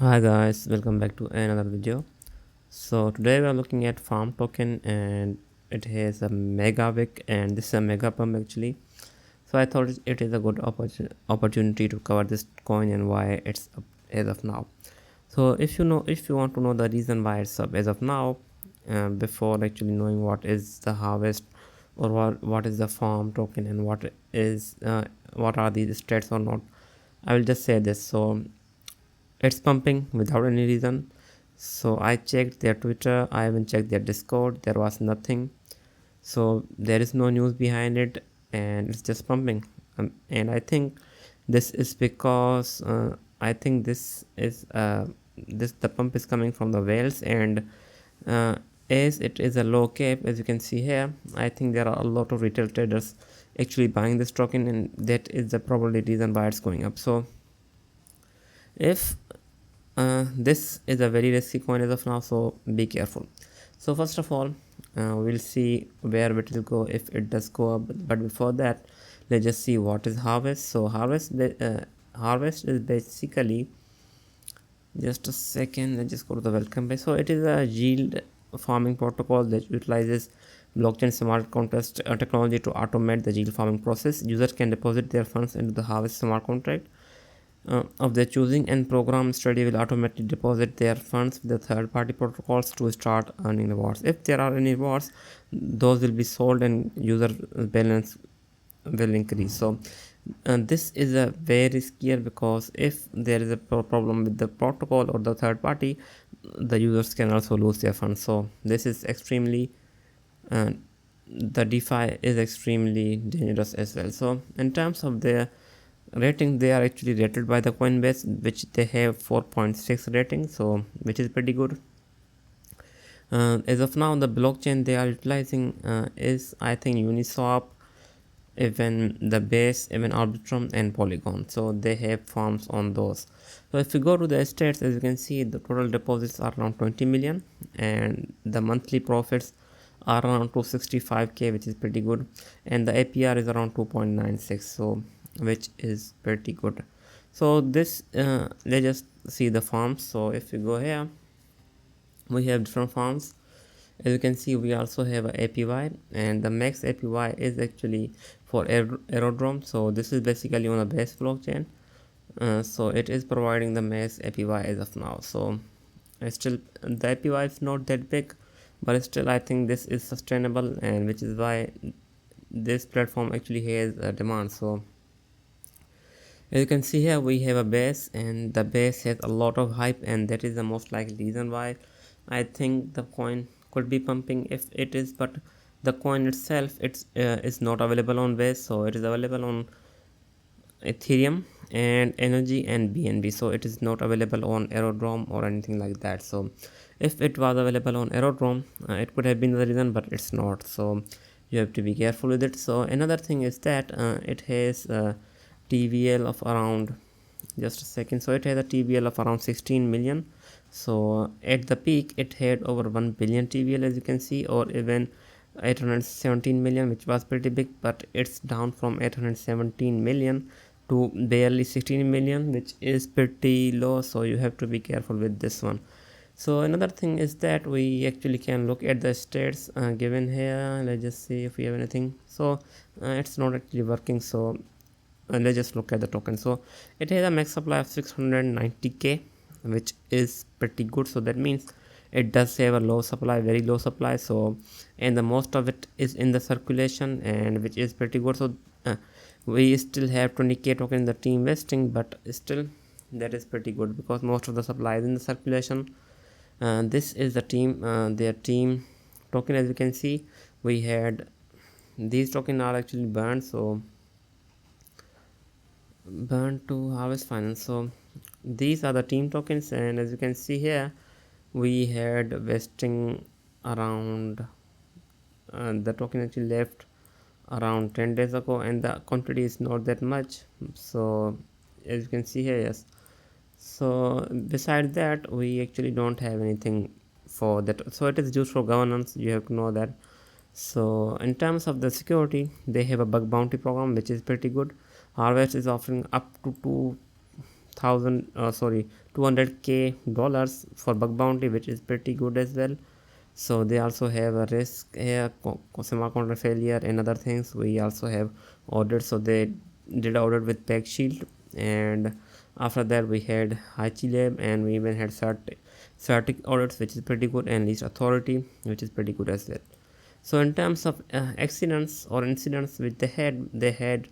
Hi guys, welcome back to another video. So today we are looking at farm token and it has a mega wick and this is a mega pump actually. So I thought it is a good opportunity to cover this coin and why it's up as of now. So if you want to know the reason why it's up as of now, before actually knowing what is the harvest or what is the farm token and what are these stats or not, I will just say this. So it's pumping without any reason. So I checked their Twitter, I even checked their Discord, there was nothing. So there is no news behind it and it's just pumping. And I think this is because I think this the pump is coming from the whales, and uh, as it is a low cap, as you can see here, I think there are a lot of retail traders actually buying this token, and that is the probably reason why it's going up. So if this is a very risky coin as of now, so be careful. So first of all, we'll see where it will go if it does go up, but before that, let's just see what is harvest. So harvest is basically, just a second, let's just go to the welcome page. So it is a yield farming protocol that utilizes blockchain smart contract technology to automate the yield farming process. Users can deposit their funds into the harvest smart contract of their choosing, and program study will automatically deposit their funds with the third party protocols to start earning rewards. If there are any rewards, those will be sold and user balance will increase. So this is a very scary, because if there is a problem with the protocol or the third party, the users can also lose their funds. So this is extremely the DeFi is extremely dangerous as well. So in terms of their rating, they are actually rated by the Coinbase, which they have 4.6 rating, so which is pretty good. As of now, the blockchain they are utilizing is, I think, Uniswap, even the Base, even Arbitrum and Polygon. So they have farms on those. So if you go to the stats, as you can see, the total deposits are around 20 million and the monthly profits are around 265k, which is pretty good, and the APR is around 2.96, so which is pretty good. So this let's just see the farms. So if you go here, we have different farms. As you can see, we also have a APY, and the max APY is actually for aerodrome. So this is basically on a base blockchain, so it is providing the max APY as of now. So still the APY is not that big, but still I think this is sustainable, and which is why this platform actually has a demand. So as you can see here, we have a base, and the base has a lot of hype, and that is the most likely reason why I think the coin could be pumping if it is. But the coin itself, is not available on base, so it is available on Ethereum and Energy and BNB, so it is not available on Aerodrome or anything like that. So if it was available on Aerodrome, it could have been the reason, but it's not, so you have to be careful with it. So another thing is that it has TVL of around, just a second, so it has a TVL of around 16 million. So at the peak it had over 1 billion TVL, as you can see, or even 817 million, which was pretty big, but it's down from 817 million to barely 16 million, which is pretty low. So you have to be careful with this one. So another thing is that we actually can look at the stats given here. Let's just see if we have anything. So it's not actually working, so let's just look at the token. So it has a max supply of 690k, which is pretty good. So that means it does have a low supply, very low supply. So and the most of it is in the circulation, and which is pretty good. So we still have 20k token in the team vesting, but still that is pretty good because most of the supply is in the circulation. This is the team, their team token. As you can see, we had these tokens are actually burned, so burn to harvest finance. So these are the team tokens, and as you can see here, we had vesting around the token actually left around 10 days ago, and the quantity is not that much. So as you can see here, yes. So besides that, we actually don't have anything for that. So it is used for governance, you have to know that. So in terms of the security, they have a bug bounty program, which is pretty good. Harvest is offering up to thousand sorry 200k dollars for bug bounty, which is pretty good as well. So they also have a risk here, semiconductor failure and other things. We also have audit, so they did audit with Pack Shield, and after that we had Haichi Lab, and we even had certic audits, which is pretty good, and least authority, which is pretty good as well. So in terms of accidents or incidents which they had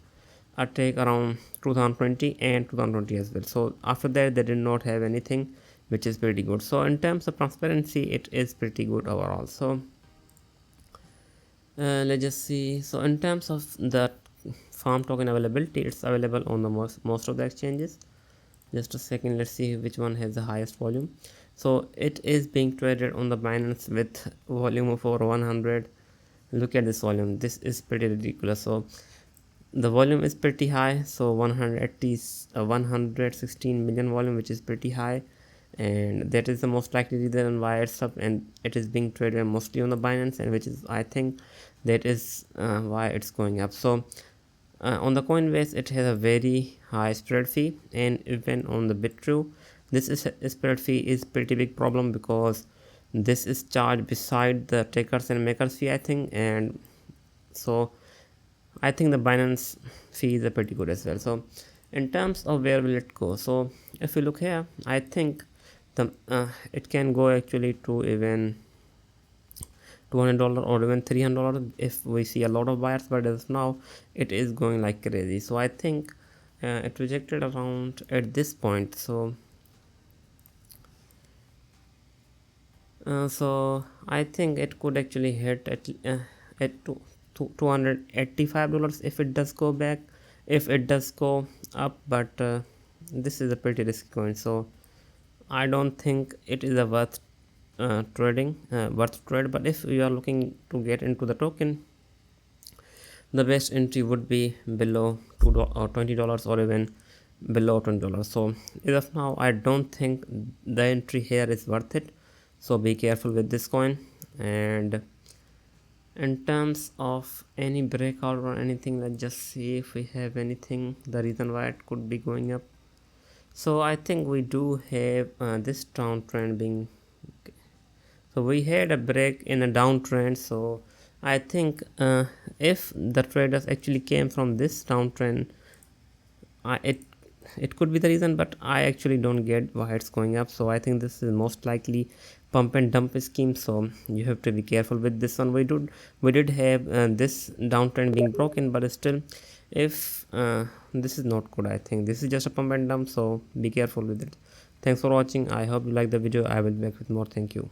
a take around 2020 and 2020 as well. So after that they did not have anything, which is pretty good. So in terms of transparency, it is pretty good overall. So let's just see. So in terms of the farm token availability, it's available on the most of the exchanges. Just a second, let's see which one has the highest volume. So it is being traded on the Binance with volume of over 100. Look at this volume, this is pretty ridiculous. So the volume is pretty high, so 116 million volume, which is pretty high, and that is the most likely reason why it's up, and it is being traded mostly on the Binance, and which is, I think, that is why it's going up. So on the Coinbase, it has a very high spread fee, and even on the Bitrue, this spread fee is pretty big problem, because this is charged beside the takers and makers fee, I think. And so I think the Binance fees are pretty good as well. So in terms of where will it go, so if you look here, I think the it can go actually to even $200 or even $300 if we see a lot of buyers, but as of now it is going like crazy. So I think it rejected around at this point. So so I think it could actually hit at $285 if it does go back, if it does go up. But this is a pretty risky coin, so I don't think it is a worth trade. But if you are looking to get into the token, the best entry would be below $20 or even below $20. So as of now, I don't think the entry here is worth it, so be careful with this coin. And in terms of any breakout or anything, let's just see if we have anything, the reason why it could be going up. So I think we do have this downtrend being, so we had a break in a downtrend. So I think if the traders actually came from this downtrend, it could be the reason, but I actually don't get why it's going up. So I think this is most likely pump and dump scheme, so you have to be careful with this one. We did have this downtrend being broken, but still, if this is not good, I think this is just a pump and dump, so be careful with it. Thanks for watching. I hope you like the video. I will be back with more. Thank you.